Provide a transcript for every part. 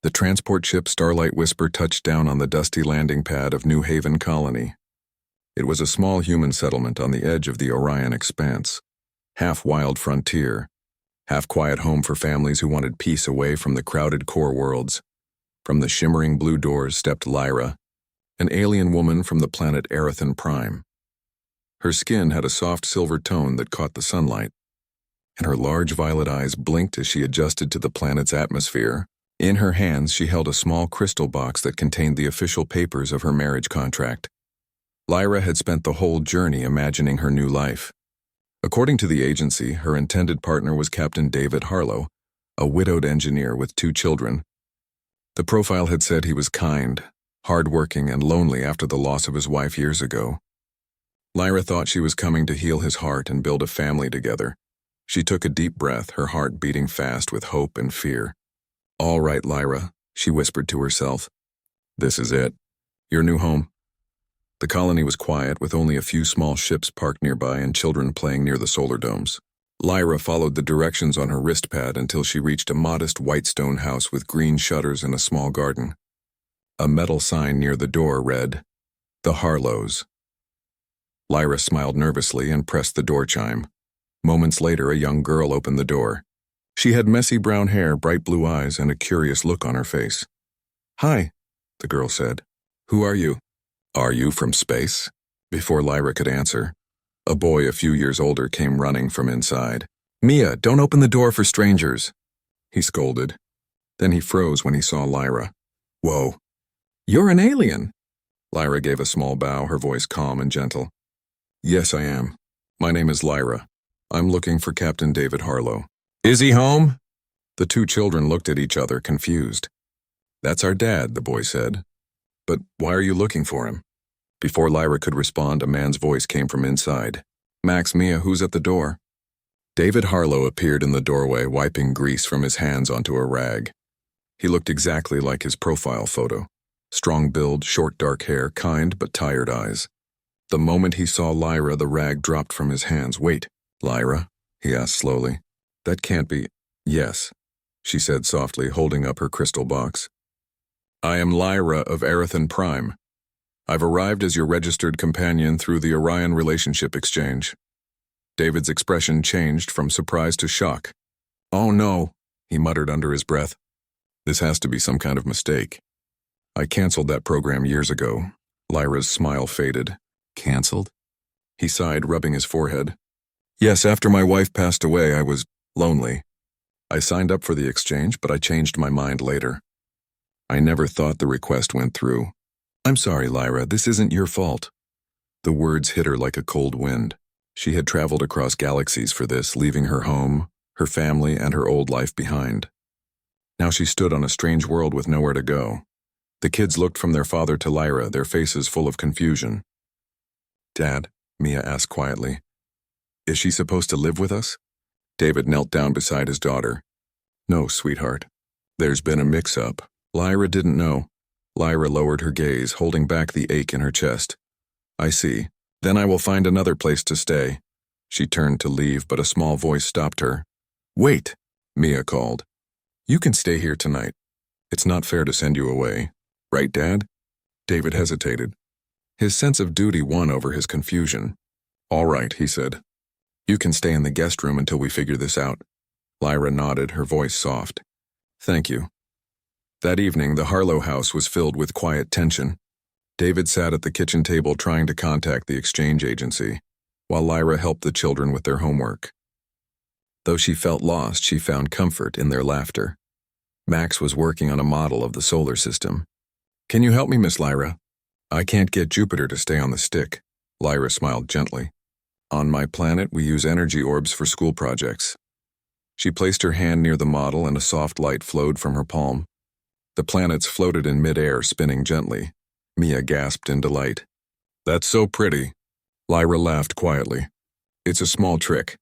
The transport ship Starlight Whisper touched down on the dusty landing pad of New Haven Colony. It was a small human settlement on the edge of the Orion expanse, half wild frontier, half quiet home for families who wanted peace away from the crowded core worlds. From the shimmering blue doors stepped Lyra, an alien woman from the planet Erethan Prime. Her skin had a soft silver tone that caught the sunlight, and her large violet eyes blinked as she adjusted to the planet's atmosphere. In her hands, she held a small crystal box that contained the official papers of her marriage contract. Lyra had spent the whole journey imagining her new life. According to the agency, her intended partner was Captain David Harlow, a widowed engineer with 2 children. The profile had said he was kind, hard-working, and lonely after the loss of his wife years ago. Lyra thought she was coming to heal his heart and build a family together. She took a deep breath, her heart beating fast with hope and fear. "All right, Lyra," she whispered to herself. "This is it. Your new home." The colony was quiet, with only a few small ships parked nearby and children playing near the solar domes. Lyra followed the directions on her wrist pad until she reached a modest white stone house with green shutters and a small garden. A metal sign near the door read, "The Harlows." Lyra smiled nervously and pressed the door chime. Moments later, a young girl opened the door. She had messy brown hair, bright blue eyes, and a curious look on her face. "Hi," the girl said. "Who are you?" "Are you from space?" Before Lyra could answer, a boy a few years older came running from inside. "Mia, don't open the door for strangers," he scolded. Then he froze when he saw Lyra. "Whoa. You're an alien." Lyra gave a small bow, her voice calm and gentle. "Yes, I am. My name is Lyra. I'm looking for Captain David Harlow." "Is he home?" The 2 children looked at each other, confused. "That's our dad," the boy said. "But why are you looking for him?" Before Lyra could respond, a man's voice came from inside. "Max, Mia, who's at the door?" David Harlow appeared in the doorway, wiping grease from his hands onto a rag. He looked exactly like his profile photo. Strong build, short dark hair, kind but tired eyes. The moment he saw Lyra, the rag dropped from his hands. "Wait, Lyra?" he asked slowly. "That can't be—" "Yes," she said softly, holding up her crystal box. "I am Lyra of Erethan Prime. I've arrived as your registered companion through the Orion Relationship Exchange." David's expression changed from surprise to shock. "Oh no," he muttered under his breath. "This has to be some kind of mistake. I canceled that program years ago." Lyra's smile faded. "Canceled?" He sighed, rubbing his forehead. "Yes, after my wife passed away, I was lonely. I signed up for the exchange, but I changed my mind later. I never thought the request went through. I'm sorry, Lyra, this isn't your fault." The words hit her like a cold wind. She had traveled across galaxies for this, leaving her home, her family, and her old life behind. Now she stood on a strange world with nowhere to go. The kids looked from their father to Lyra, their faces full of confusion. "Dad," Mia asked quietly, "is she supposed to live with us?" David knelt down beside his daughter. "No, sweetheart. There's been a mix-up." Lyra didn't know. Lyra lowered her gaze, holding back the ache in her chest. "I see. Then I will find another place to stay." She turned to leave, but a small voice stopped her. "Wait," Mia called. "You can stay here tonight. It's not fair to send you away. Right, Dad?" David hesitated. His sense of duty won over his confusion. "All right," he said. "You can stay in the guest room until we figure this out." Lyra nodded, her voice soft. "Thank you." That evening, the Harlow house was filled with quiet tension. David sat at the kitchen table trying to contact the exchange agency, while Lyra helped the children with their homework. Though she felt lost, she found comfort in their laughter. Max was working on a model of the solar system. "Can you help me, Miss Lyra?" "I can't get Jupiter to stay on the stick." Lyra smiled gently. "On my planet, we use energy orbs for school projects." She placed her hand near the model and a soft light flowed from her palm. The planets floated in mid-air, spinning gently. Mia gasped in delight. "That's so pretty." Lyra laughed quietly. "It's a small trick.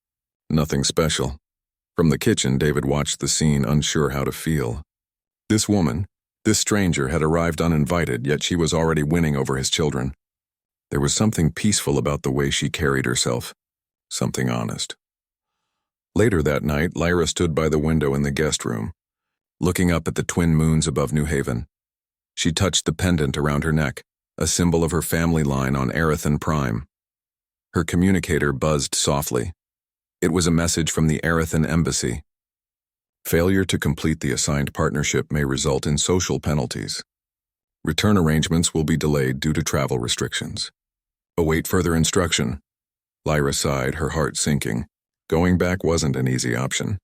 Nothing special." From the kitchen, David watched the scene, unsure how to feel. This woman, this stranger, had arrived uninvited, yet she was already winning over his children. There was something peaceful about the way she carried herself. Something honest. Later that night, Lyra stood by the window in the guest room. looking up at the twin moons above New Haven. She touched the pendant around her neck, a symbol of her family line on Arathan Prime. Her communicator buzzed softly. It was a message from the Arathan Embassy. Failure to complete the assigned partnership may result in social penalties. Return arrangements will be delayed due to travel restrictions. Await further instruction. Lyra sighed, her heart sinking. Going back wasn't an easy option.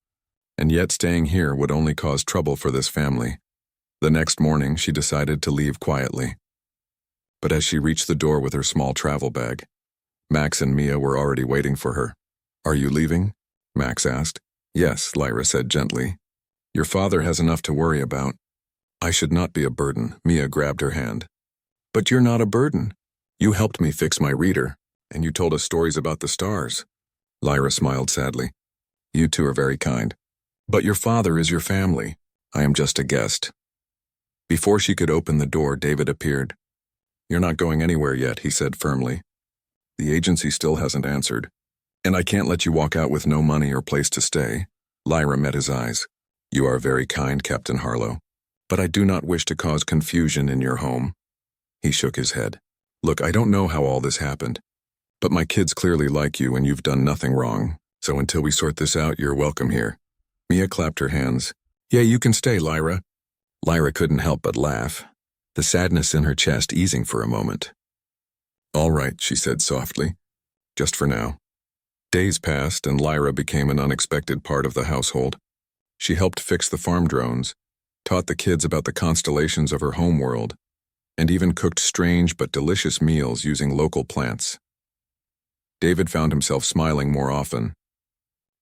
And yet staying here would only cause trouble for this family. The next morning, she decided to leave quietly. But as she reached the door with her small travel bag, Max and Mia were already waiting for her. "Are you leaving?" Max asked. "Yes," Lyra said gently. "Your father has enough to worry about." "I should not be a burden," Mia grabbed her hand. "But you're not a burden. You helped me fix my reader, and you told us stories about the stars." Lyra smiled sadly. "You two are very kind. But your father is your family. I am just a guest." Before she could open the door, David appeared. "You're not going anywhere yet," he said firmly. "The agency still hasn't answered. And I can't let you walk out with no money or place to stay." Lyra met his eyes. "You are very kind, Captain Harlow. But I do not wish to cause confusion in your home." He shook his head. "Look, I don't know how all this happened. But my kids clearly like you and you've done nothing wrong. So until we sort this out, you're welcome here." Mia clapped her hands. "Yeah, you can stay, Lyra." Lyra couldn't help but laugh, the sadness in her chest easing for a moment. "All right," she said softly. "Just for now." Days passed and Lyra became an unexpected part of the household. She helped fix the farm drones, taught the kids about the constellations of her home world, and even cooked strange but delicious meals using local plants. David found himself smiling more often.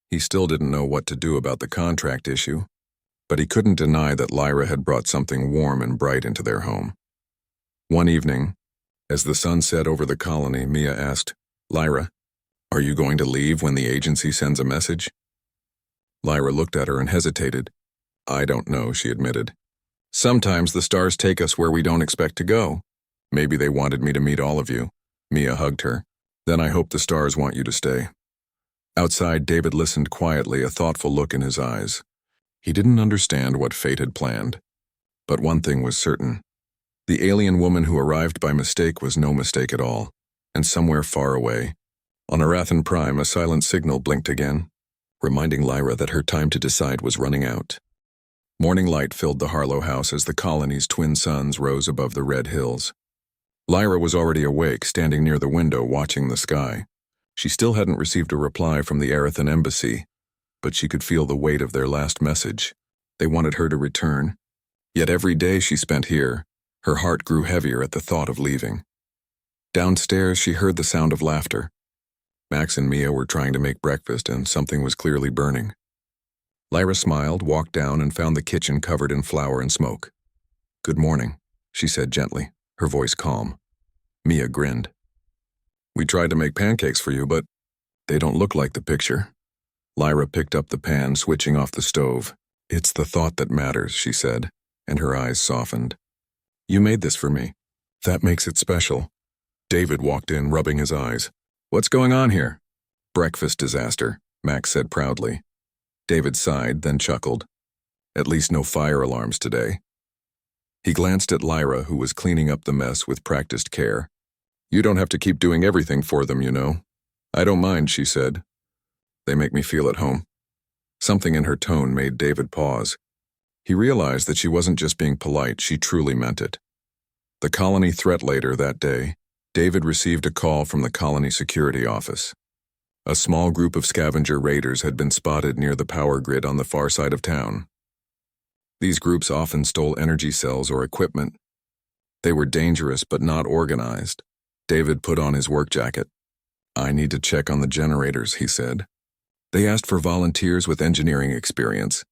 He still didn't know what to do about the contract issue, but he couldn't deny that Lyra had brought something warm and bright into their home. One evening, as the sun set over the colony, Mia asked, "Lyra, are you going to leave when the agency sends a message?" Lyra looked at her and hesitated. "I don't know," she admitted. "Sometimes the stars take us where we don't expect to go. Maybe they wanted me to meet all of you." Mia hugged her. "Then I hope the stars want you to stay." Outside, David listened quietly, a thoughtful look in his eyes. He didn't understand what fate had planned. But one thing was certain. The alien woman who arrived by mistake was no mistake at all, and somewhere far away, on Arathan Prime, a silent signal blinked again, reminding Lyra that her time to decide was running out. Morning light filled the Harlow house as the colony's twin suns rose above the red hills. Lyra was already awake, standing near the window watching the sky. She still hadn't received a reply from the Arathan Embassy, but she could feel the weight of their last message. They wanted her to return. Yet every day she spent here, her heart grew heavier at the thought of leaving. Downstairs, she heard the sound of laughter. Max and Mia were trying to make breakfast, and something was clearly burning. Lyra smiled, walked down, and found the kitchen covered in flour and smoke. "Good morning," she said gently, her voice calm. Mia grinned. "We tried to make pancakes for you, but they don't look like the picture." Lyra picked up the pan, switching off the stove. "It's the thought that matters," she said, and her eyes softened. "You made this for me. That makes it special." David walked in, rubbing his eyes. "What's going on here?" "Breakfast disaster," Max said proudly. David sighed, then chuckled. "At least no fire alarms today." He glanced at Lyra, who was cleaning up the mess with practiced care. "You don't have to keep doing everything for them, you know." "I don't mind," she said. "They make me feel at home." Something in her tone made David pause. He realized that she wasn't just being polite, she truly meant it. The colony threat later that day, David received a call from the colony security office. A small group of scavenger raiders had been spotted near the power grid on the far side of town. These groups often stole energy cells or equipment. They were dangerous but not organized. David put on his work jacket. "I need to check on the generators," he said. "They asked for volunteers with engineering experience."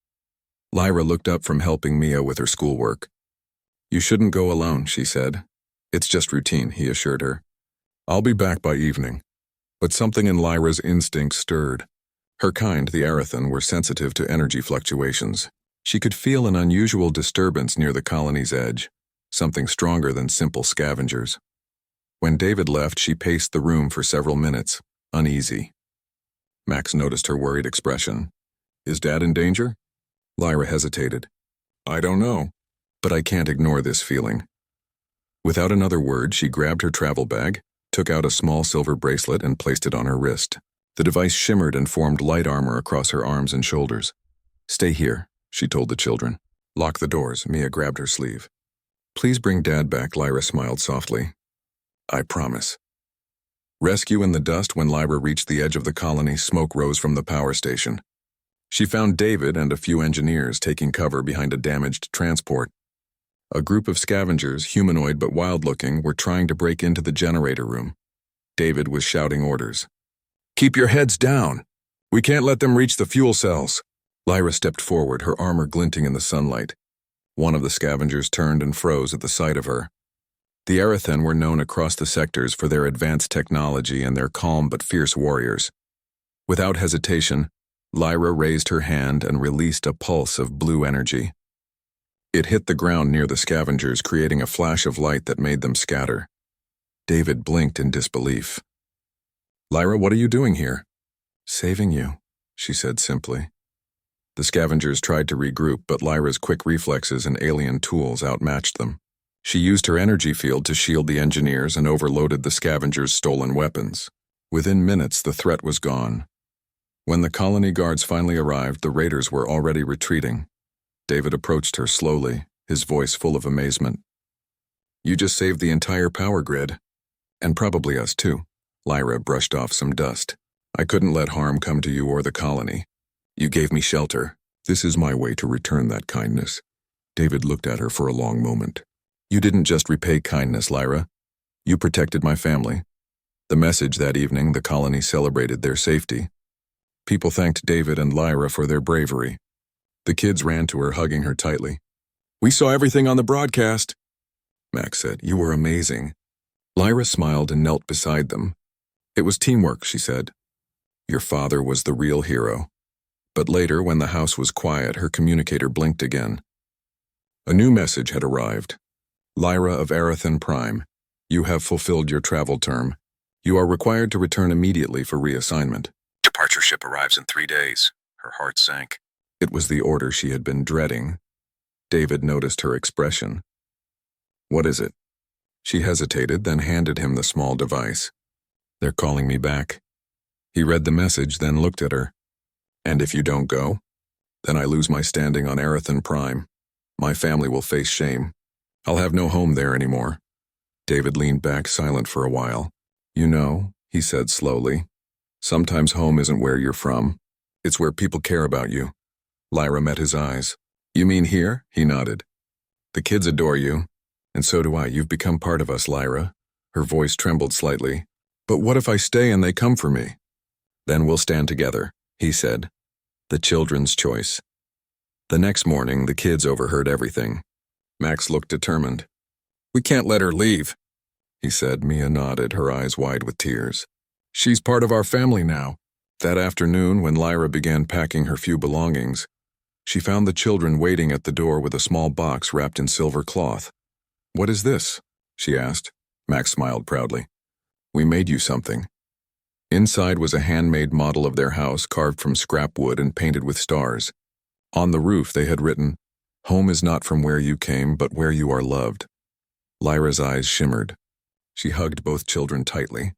Lyra looked up from helping Mia with her schoolwork. "You shouldn't go alone," she said. "It's just routine," he assured her. "I'll be back by evening." But something in Lyra's instinct stirred. Her kind, the Arathan, were sensitive to energy fluctuations. She could feel an unusual disturbance near the colony's edge, something stronger than simple scavengers. When David left, she paced the room for several minutes, uneasy. Max noticed her worried expression. "Is Dad in danger?" Lyra hesitated. I don't know, but I can't ignore this feeling. Without another word, she grabbed her travel bag, took out a small silver bracelet and placed it on her wrist. The device shimmered and formed light armor across her arms and shoulders. Stay here, she told the children. Lock the doors. Mia grabbed her sleeve. Please bring Dad back, Lyra smiled softly. I promise. Rescue in the dust. When Lyra reached the edge of the colony, smoke rose from the power station. She found David and a few engineers taking cover behind a damaged transport. A group of scavengers, humanoid but wild-looking, were trying to break into the generator room. David was shouting orders. Keep your heads down. We can't let them reach the fuel cells. Lyra stepped forward, her armor glinting in the sunlight. One of the scavengers turned and froze at the sight of her. The Erethen were known across the sectors for their advanced technology and their calm but fierce warriors. Without hesitation, Lyra raised her hand and released a pulse of blue energy. It hit the ground near the scavengers, creating a flash of light that made them scatter. David blinked in disbelief. Lyra, what are you doing here? Saving you, she said simply. The scavengers tried to regroup, but Lyra's quick reflexes and alien tools outmatched them. She used her energy field to shield the engineers and overloaded the scavengers' stolen weapons. Within minutes, the threat was gone. When the colony guards finally arrived, the raiders were already retreating. David approached her slowly, his voice full of amazement. You just saved the entire power grid. And probably us too. Lyra brushed off some dust. I couldn't let harm come to you or the colony. You gave me shelter. This is my way to return that kindness. David looked at her for a long moment. You didn't just repay kindness, Lyra. You protected my family. The message that evening, the colony celebrated their safety. People thanked David and Lyra for their bravery. The kids ran to her, hugging her tightly. We saw everything on the broadcast, Max said. You were amazing. Lyra smiled and knelt beside them. It was teamwork, she said. Your father was the real hero. But later, when the house was quiet, her communicator blinked again. A new message had arrived. Lyra of Erethen Prime, you have fulfilled your travel term. You are required to return immediately for reassignment. Departure ship arrives in 3 days. Her heart sank. It was the order she had been dreading. David noticed her expression. What is it? She hesitated, then handed him the small device. They're calling me back. He read the message, then looked at her. And if you don't go, then I lose my standing on Erethen Prime. My family will face shame. I'll have no home there anymore. David leaned back, silent for a while. You know, he said slowly, sometimes home isn't where you're from. It's where people care about you. Lyra met his eyes. You mean here? He nodded. The kids adore you, and so do I. You've become part of us, Lyra. Her voice trembled slightly. But what if I stay and they come for me? Then we'll stand together, he said. The children's choice. The next morning, the kids overheard everything. Max looked determined. We can't let her leave, he said. Mia nodded, her eyes wide with tears. She's part of our family now. That afternoon, when Lyra began packing her few belongings, she found the children waiting at the door with a small box wrapped in silver cloth. What is this? She asked. Max smiled proudly. We made you something. Inside was a handmade model of their house carved from scrap wood and painted with stars. On the roof they had written, Home is not from where you came, but where you are loved. Lyra's eyes shimmered. She hugged both children tightly.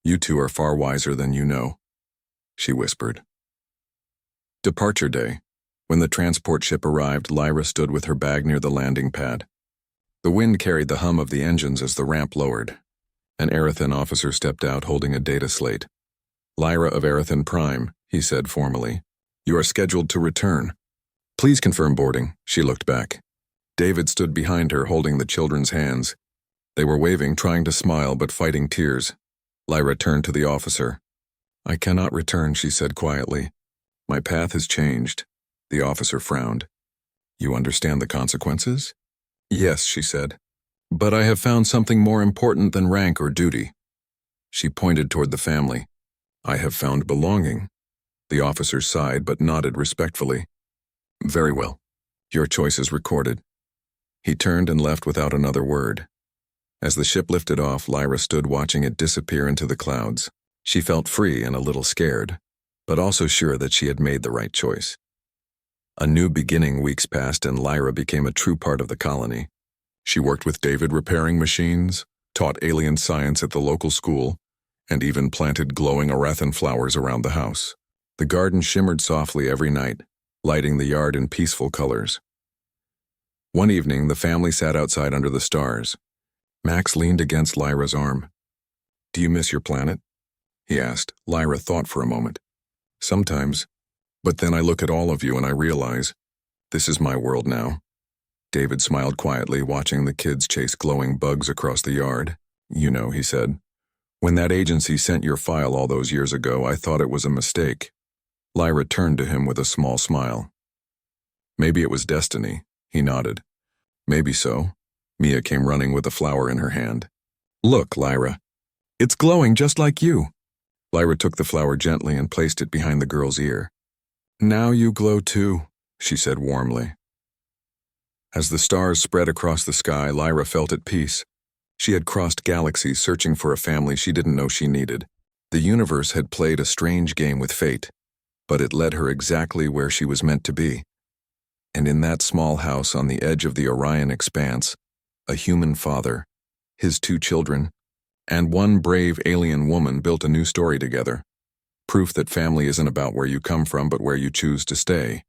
You two are far wiser than you know, she whispered. Departure day. When the transport ship arrived, Lyra stood with her bag near the landing pad. The wind carried the hum of the engines as the ramp lowered. An Erethen officer stepped out holding a data slate. Lyra of Erethen Prime, he said formally. You are scheduled to return. Please confirm boarding. She looked back. David stood behind her holding the children's hands. They were waving, trying to smile but fighting tears. Lyra turned to the officer. I cannot return, she said quietly. My path has changed. The officer frowned. You understand the consequences? Yes, she said. But I have found something more important than rank or duty. She pointed toward the family. I have found belonging. The officer sighed but nodded respectfully. Very well. Your choice is recorded. He turned and left without another word. As the ship lifted off, Lyra stood watching it disappear into the clouds. She felt free and a little scared, but also sure that she had made the right choice. A new beginning. Weeks passed and Lyra became a true part of the colony. She worked with David repairing machines, taught alien science at the local school, and even planted glowing Arathan flowers around the house. The garden shimmered softly every night, lighting the yard in peaceful colors. One evening, the family sat outside under the stars. Max leaned against Lyra's arm. "Do you miss your planet?" he asked. Lyra thought for a moment. "Sometimes, but then I look at all of you and I realize, this is my world now." David smiled quietly, watching the kids chase glowing bugs across the yard. "You know," he said, "when that agency sent your file all those years ago, I thought it was a mistake." Lyra turned to him with a small smile. "Maybe it was destiny," he nodded. "Maybe so." Mia came running with a flower in her hand. "Look, Lyra. It's glowing just like you." Lyra took the flower gently and placed it behind the girl's ear. "Now you glow too," she said warmly. As the stars spread across the sky, Lyra felt at peace. She had crossed galaxies searching for a family she didn't know she needed. The universe had played a strange game with fate, but it led her exactly where she was meant to be. And in that small house on the edge of the Orion expanse, a human father, his 2 children, and one brave alien woman built a new story together. Proof that family isn't about where you come from but where you choose to stay.